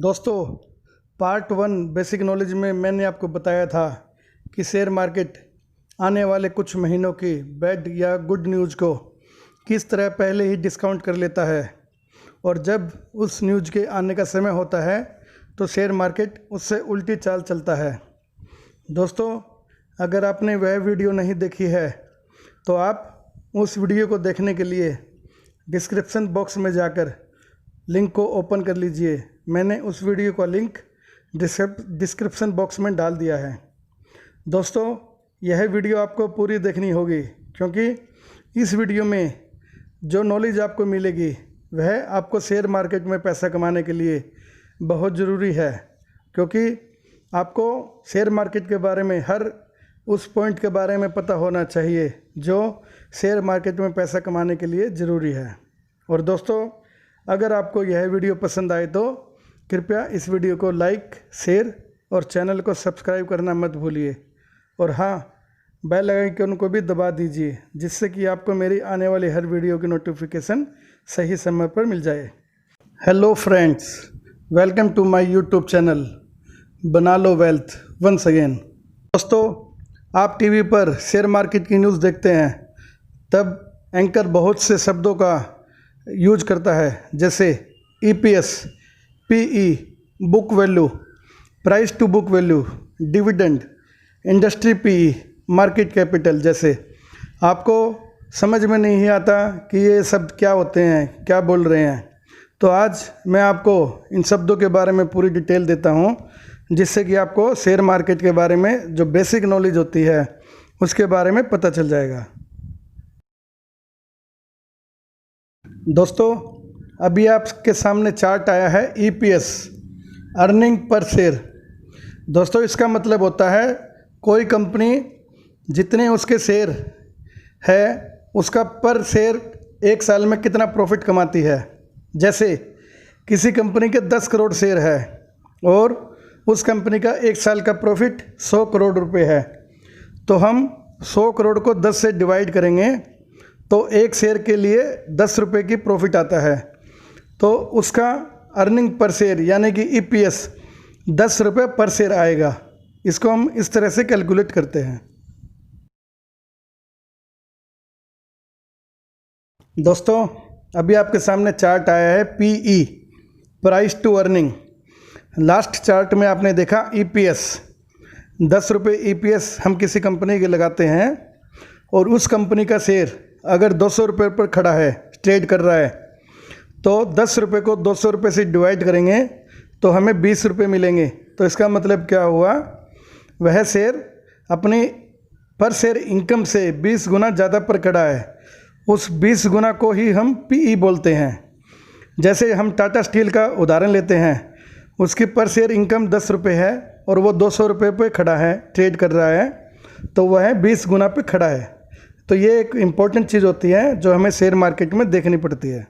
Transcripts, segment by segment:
दोस्तों, part 1 basic knowledge में मैंने आपको बताया था कि शेयर मार्केट आने वाले कुछ महीनों की बैड या गुड न्यूज़ को किस तरह पहले ही डिस्काउंट कर लेता है और जब उस न्यूज़ के आने का समय होता है तो शेयर मार्केट उससे उल्टी चाल चलता है। दोस्तों, अगर आपने वह वीडियो नहीं देखी है तो आप उस वीडियो को देखने के लिए डिस्क्रिप्शन बॉक्स में जाकर लिंक को ओपन कर लीजिए। मैंने उस वीडियो का लिंक डिस्क्रिप्शन बॉक्स में डाल दिया है। दोस्तों, यह वीडियो आपको पूरी देखनी होगी क्योंकि इस वीडियो में जो नॉलेज आपको मिलेगी वह आपको शेयर मार्केट में पैसा कमाने के लिए बहुत ज़रूरी है, क्योंकि आपको शेयर मार्केट के बारे में हर उस पॉइंट के बारे में पता होना चाहिए जो शेयर मार्केट में पैसा कमाने के लिए ज़रूरी है। और दोस्तों, अगर आपको यह वीडियो पसंद आए तो कृपया इस वीडियो को लाइक, शेयर और चैनल को सब्सक्राइब करना मत भूलिए। और हाँ, बेल आइकन को भी दबा दीजिए जिससे कि आपको मेरी आने वाली हर वीडियो की नोटिफिकेशन सही समय पर मिल जाए। Hello friends, welcome to my YouTube channel बना लो वेल्थ वंस अगेन। दोस्तों, आप टीवी पर शेयर मार्केट की न्यूज़ देखते हैं तब एंकर बहुत से शब्दों का यूज करता है, जैसे EPS, PE, book value, price to book value, dividend, industry PE, market capital. जैसे आपको समझ में नहीं आता कि ये शब्द क्या होते हैं, क्या बोल रहे हैं, तो आज मैं आपको इन शब्दों के बारे में पूरी डिटेल देता हूँ जिससे कि आपको शेयर मार्केट के बारे में जो बेसिक नॉलेज होती है उसके बारे में पता चल जाएगा। दोस्तों, अभी आपके सामने चार्ट आया है EPS, अर्निंग पर शेयर। दोस्तों, इसका मतलब होता है कोई कंपनी जितने उसके शेयर है उसका पर शेयर एक साल में कितना प्रॉफिट कमाती है। जैसे किसी कंपनी के 10 करोड़ शेयर है और उस कंपनी का एक साल का प्रॉफिट 100 करोड़ रुपए है, तो हम 100 करोड़ को 10 से डिवाइड करेंगे तो एक शेयर के लिए 10 रुपये की प्रॉफिट आता है, तो उसका अर्निंग पर शेयर यानी कि EPS 10 रुपये पर शेयर आएगा। इसको हम इस तरह से कैलकुलेट करते हैं। दोस्तों, अभी आपके सामने चार्ट आया है PE, price to earning. Last chart में आपने देखा EPS 10 रुपये EPS हम किसी कंपनी के लगाते हैं और उस कंपनी का शेयर अगर 200 रुपये पर खड़ा है, ट्रेड कर रहा है, तो 10 रुपये को 200 रुपये से डिवाइड करेंगे तो हमें 20 रुपये मिलेंगे। तो इसका मतलब क्या हुआ, वह शेयर अपनी पर शेयर इनकम से 20 गुना ज़्यादा पर खड़ा है। उस 20 गुना को ही हम PE बोलते हैं। जैसे हम टाटा स्टील का उदाहरण लेते हैं, उसकी पर शेयर इनकम 10 रुपये है और वो 200 रुपये पर खड़ा है, ट्रेड कर रहा है, तो वह 20 गुना पे खड़ा है। तो ये एक इम्पॉर्टेंट चीज़ होती है जो हमें शेयर मार्केट में देखनी पड़ती है।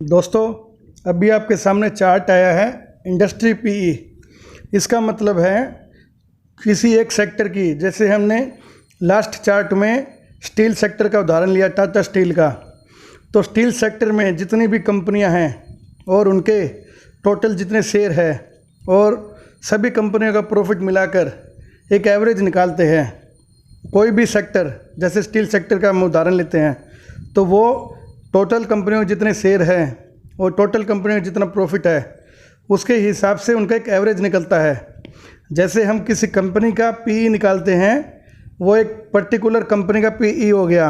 दोस्तों, अभी आपके सामने चार्ट आया है इंडस्ट्री PE। इसका मतलब है किसी एक सेक्टर की, जैसे हमने लास्ट चार्ट में स्टील सेक्टर का उदाहरण लिया, टाटा स्टील का, तो स्टील सेक्टर में जितनी भी कंपनियां हैं और उनके टोटल जितने शेयर है और सभी कंपनियों का प्रॉफिट मिलाकर एक एवरेज निकालते हैं। कोई भी सेक्टर, जैसे स्टील सेक्टर का हम उदाहरण लेते हैं, तो वो टोटल कंपनियों के जितने शेयर हैं और टोटल कंपनियों का जितना प्रॉफिट है उसके हिसाब से उनका एक एवरेज निकलता है। जैसे हम किसी कंपनी का PE निकालते हैं, वो एक पर्टिकुलर कंपनी का PE हो गया।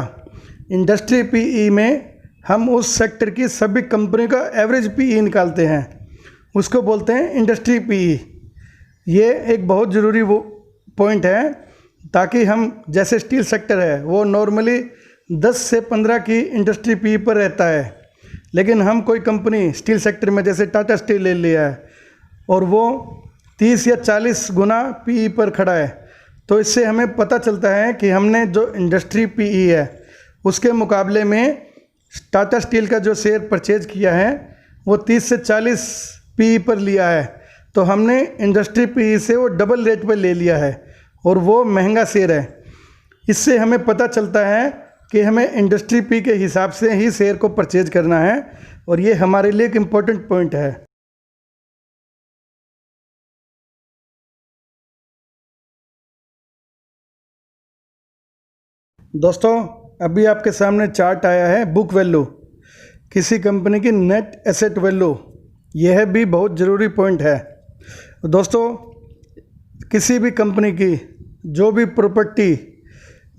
इंडस्ट्री PE में हम उस सेक्टर की सभी कंपनियों का एवरेज PE निकालते हैं, उसको बोलते हैं इंडस्ट्री PE। ये एक बहुत ज़रूरी वो पॉइंट है, ताकि हम, जैसे स्टील सेक्टर है वो नॉर्मली 10 से 15 की इंडस्ट्री PE पर रहता है, लेकिन हम कोई कंपनी स्टील सेक्टर में जैसे टाटा स्टील ले लिया है और वो 30 या 40 गुना PE पर खड़ा है, तो इससे हमें पता चलता है कि हमने जो इंडस्ट्री PE है उसके मुकाबले में टाटा स्टील का जो शेयर परचेज किया है वो 30 से 40 PE पर लिया है, तो हमने इंडस्ट्री PE से वो डबल रेट पर ले लिया है और वो महंगा शेयर है। इससे हमें पता चलता है कि हमें इंडस्ट्री पी के हिसाब से ही शेयर को परचेज करना है, और ये हमारे लिए एक इम्पोर्टेंट पॉइंट है। दोस्तों, अभी आपके सामने चार्ट आया है बुक वैल्यू, किसी कंपनी की नेट एसेट वैल्यू। यह भी बहुत ज़रूरी पॉइंट है। दोस्तों, किसी भी कंपनी की जो भी प्रॉपर्टी,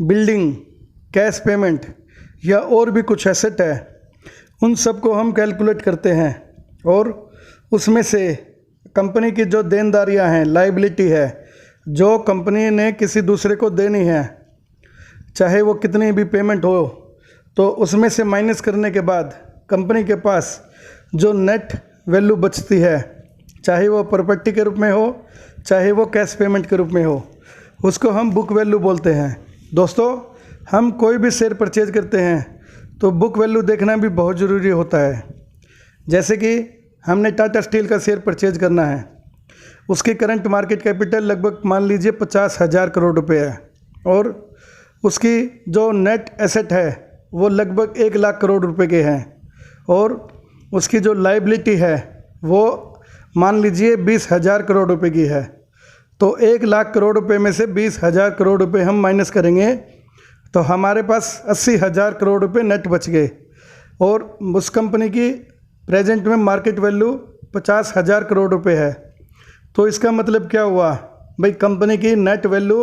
बिल्डिंग, कैश पेमेंट या और भी कुछ एसेट है, उन सब को हम कैलकुलेट करते हैं, और उसमें से कंपनी की जो देनदारियां हैं, लायबिलिटी है, जो कंपनी ने किसी दूसरे को देनी है, चाहे वो कितनी भी पेमेंट हो, तो उसमें से माइनस करने के बाद कंपनी के पास जो नेट वैल्यू बचती है, चाहे वो प्रॉपर्टी के रूप में हो, चाहे वो कैश पेमेंट के रूप में हो, उसको हम बुक वैल्यू बोलते हैं। दोस्तों, हम कोई भी शेयर परचेज करते हैं तो बुक वैल्यू देखना भी बहुत ज़रूरी होता है। जैसे कि हमने टाटा स्टील का शेयर परचेज करना है, उसकी करंट मार्केट कैपिटल लगभग मान लीजिए 50,000 करोड़ रुपए है, और उसकी जो नेट एसेट है वो लगभग 1 लाख करोड़ रुपए के हैं, और उसकी जो लायबिलिटी है वो मान लीजिए 20,000 करोड़ रुपए की है। तो 1 लाख करोड़ रुपए में से 20,000 करोड़ रुपए हम माइनस करेंगे तो हमारे पास 80,000 करोड़ रुपए नेट बच गए, और उस कंपनी की प्रेजेंट में मार्केट वैल्यू 50,000 करोड़ रुपए है। तो इसका मतलब क्या हुआ भाई, कंपनी की नेट वैल्यू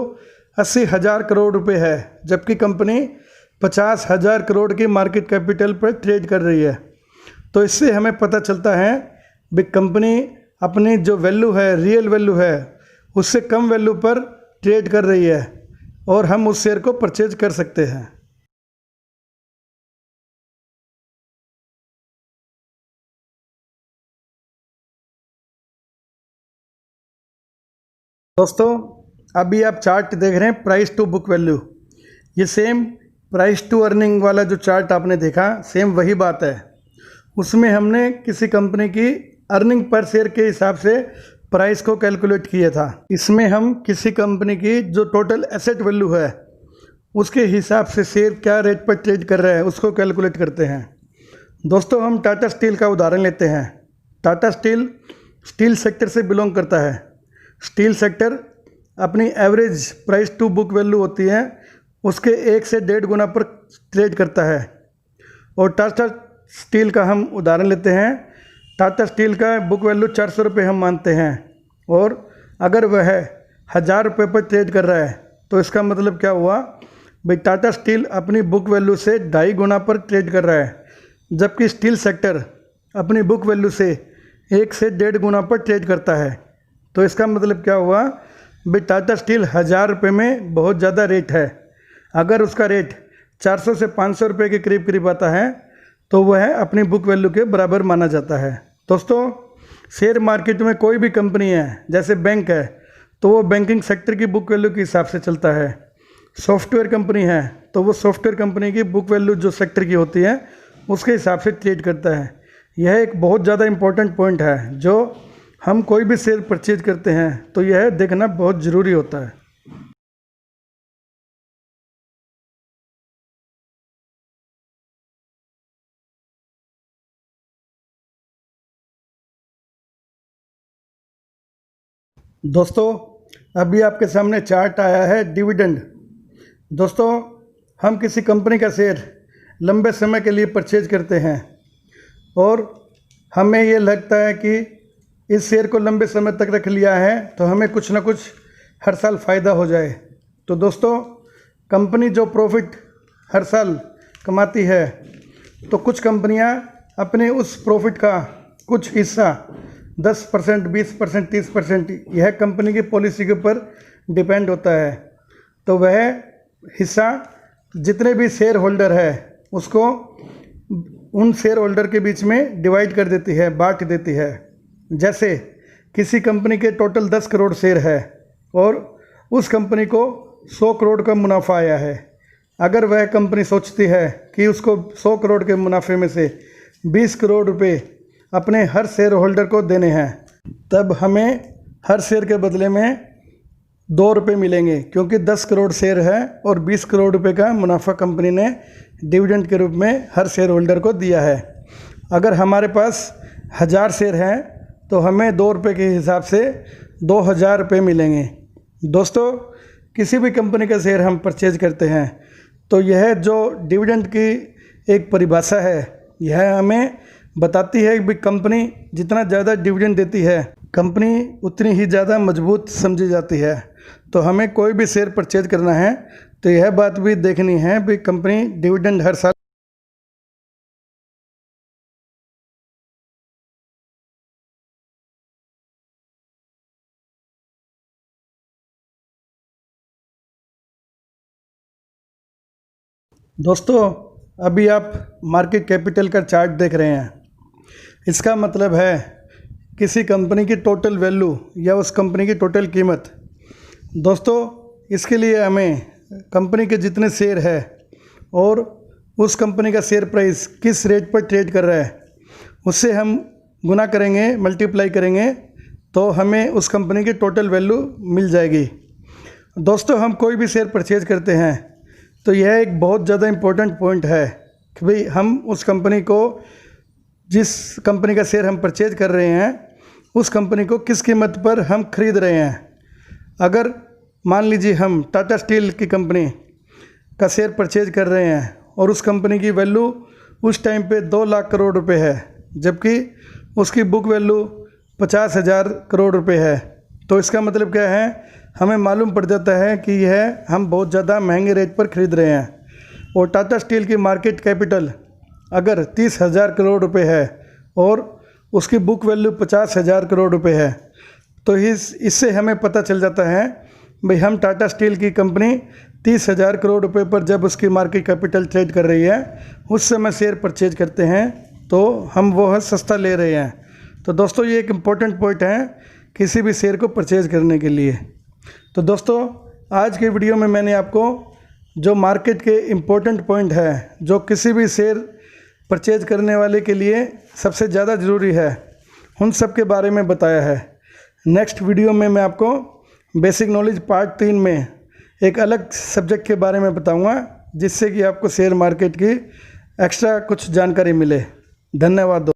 80,000 करोड़ रुपए है, जबकि कंपनी 50,000 करोड़ की मार्केट कैपिटल पर ट्रेड कर रही है। तो इससे हमें पता चलता है कि कंपनी अपनी जो वैल्यू है, रियल वैल्यू है, उससे कम वैल्यू पर ट्रेड कर रही है, और हम उस शेयर को परचेज कर सकते हैं। दोस्तों, अभी आप चार्ट देख रहे हैं प्राइस टू बुक वैल्यू। ये सेम प्राइस टू अर्निंग वाला जो चार्ट आपने देखा, सेम वही बात है। उसमें हमने किसी कंपनी की अर्निंग पर शेयर के हिसाब से प्राइस को कैलकुलेट किया था। इसमें हम किसी कंपनी की जो टोटल एसेट वैल्यू है उसके हिसाब से शेयर क्या रेट पर ट्रेड कर रहा है उसको कैलकुलेट करते हैं। दोस्तों, हम टाटा स्टील का उदाहरण लेते हैं। टाटा स्टील स्टील सेक्टर से बिलोंग करता है। स्टील सेक्टर अपनी average price to book value होती है उसके 1 से 1.5 गुना पर ट्रेड करता है। और टाटा स्टील का हम उदाहरण लेते हैं। टाटा स्टील का बुक वैल्यू 400 रुपये हम मानते हैं, और अगर वह 1,000 रुपये पर ट्रेड कर रहा है तो इसका मतलब क्या हुआ भाई, टाटा स्टील अपनी बुक वैल्यू से 2.5 गुना पर ट्रेड कर रहा है, जबकि स्टील सेक्टर अपनी बुक वैल्यू से 1 से 1.5 गुना पर ट्रेड करता है। तो इसका मतलब क्या हुआ भाई, टाटा स्टील 1,000 रुपये में बहुत ज़्यादा रेट है। अगर उसका रेट 400 से 500 रुपये के करीब करीब आता है तो वह अपनी बुक वैल्यू के बराबर माना जाता है। दोस्तों, शेयर मार्केट में कोई भी कंपनी है, जैसे बैंक है, तो वो बैंकिंग सेक्टर की बुक वैल्यू के हिसाब से चलता है। सॉफ्टवेयर कंपनी है तो वो सॉफ्टवेयर कंपनी की बुक वैल्यू जो सेक्टर की होती है उसके हिसाब से ट्रेड करता है। यह एक बहुत ज़्यादा इम्पोर्टेंट पॉइंट है, जो हम कोई भी शेयर परचेज करते हैं तो यह देखना बहुत ज़रूरी होता है। दोस्तों, अभी आपके सामने चार्ट आया है डिविडेंड। दोस्तों, हम किसी कंपनी का शेयर लंबे समय के लिए परचेज करते हैं, और हमें ये लगता है कि इस शेयर को लंबे समय तक रख लिया है तो हमें कुछ ना कुछ हर साल फ़ायदा हो जाए। तो दोस्तों, कंपनी जो प्रॉफिट हर साल कमाती है, तो कुछ कंपनियां अपने उस प्रॉफिट का कुछ हिस्सा 10%, 20%, 30%, यह कंपनी की पॉलिसी के ऊपर डिपेंड होता है, तो वह हिस्सा जितने भी शेयर होल्डर है उसको उन शेयर होल्डर के बीच में डिवाइड कर देती है, बांट देती है। जैसे किसी कंपनी के टोटल 10 करोड़ शेयर है और उस कंपनी को 100 करोड़ का मुनाफा आया है। अगर वह कंपनी सोचती है कि उसको 100 करोड़ के मुनाफे में से 20 करोड़ रुपए अपने हर शेयर होल्डर को देने हैं, तब हमें हर शेयर के बदले में ₹2 मिलेंगे, क्योंकि 10 करोड़ शेयर है और 20 करोड़ रुपए का मुनाफा कंपनी ने डिविडेंड के रूप में हर शेयर होल्डर को दिया है। अगर हमारे पास 1000 शेयर हैं तो हमें ₹2 के हिसाब से ₹2000 मिलेंगे। दोस्तों, किसी भी कंपनी का शेयर हम परचेज करते हैं तो यह जो डिविडेंड की एक परिभाषा है, यह हमें बताती है कि कंपनी जितना ज़्यादा डिविडेंड देती है, कंपनी उतनी ही ज़्यादा मजबूत समझी जाती है। तो हमें कोई भी शेयर परचेज करना है तो यह बात भी देखनी है कि कंपनी डिविडेंड हर साल दोस्तों, अभी आप मार्केट कैपिटल का चार्ट देख रहे हैं। इसका मतलब है किसी कंपनी की टोटल वैल्यू या उस कंपनी की टोटल कीमत। दोस्तों, इसके लिए हमें कंपनी के जितने शेयर है और उस कंपनी का शेयर प्राइस किस रेट पर ट्रेड कर रहा है, उससे हम गुना करेंगे, मल्टीप्लाई करेंगे तो हमें उस कंपनी की टोटल वैल्यू मिल जाएगी। दोस्तों, हम कोई भी शेयर परचेज करते हैं तो यह एक बहुत ज़्यादा इम्पोर्टेंट पॉइंट है कि भाई हम उस कंपनी को, जिस कंपनी का शेयर हम परचेज कर रहे हैं, उस कंपनी को किस कीमत पर हम खरीद रहे हैं। अगर मान लीजिए हम टाटा स्टील की कंपनी का शेयर परचेज कर रहे हैं और उस कंपनी की वैल्यू उस टाइम पे 2 लाख करोड़ रुपए है, जबकि उसकी बुक वैल्यू 50,000 करोड़ रुपए है, तो इसका मतलब क्या है, हमें मालूम पड़ जाता है कि यह हम बहुत ज़्यादा महंगे रेट पर ख़रीद रहे हैं। और टाटा स्टील की मार्केट कैपिटल अगर 30,000 करोड़ रुपए है और उसकी बुक वैल्यू 50,000 करोड़ रुपए है, तो इससे हमें पता चल जाता है भाई हम टाटा स्टील की कंपनी 30,000 करोड़ रुपए पर जब उसकी मार्केट कैपिटल ट्रेड कर रही है, उस समय शेयर परचेज करते हैं तो हम वो सस्ता ले रहे हैं। तो दोस्तों, ये एक इम्पोर्टेंट पॉइंट है किसी भी शेयर को परचेज करने के लिए। तो दोस्तों, आज के वीडियो में मैंने आपको जो मार्केट के इम्पोर्टेंट पॉइंट है, जो किसी भी शेयर परचेज करने वाले के लिए सबसे ज़्यादा ज़रूरी है, उन सब के बारे में बताया है। नेक्स्ट वीडियो में मैं आपको बेसिक नॉलेज पार्ट 3 में एक अलग सब्जेक्ट के बारे में बताऊंगा, जिससे कि आपको शेयर मार्केट की एक्स्ट्रा कुछ जानकारी मिले। धन्यवाद।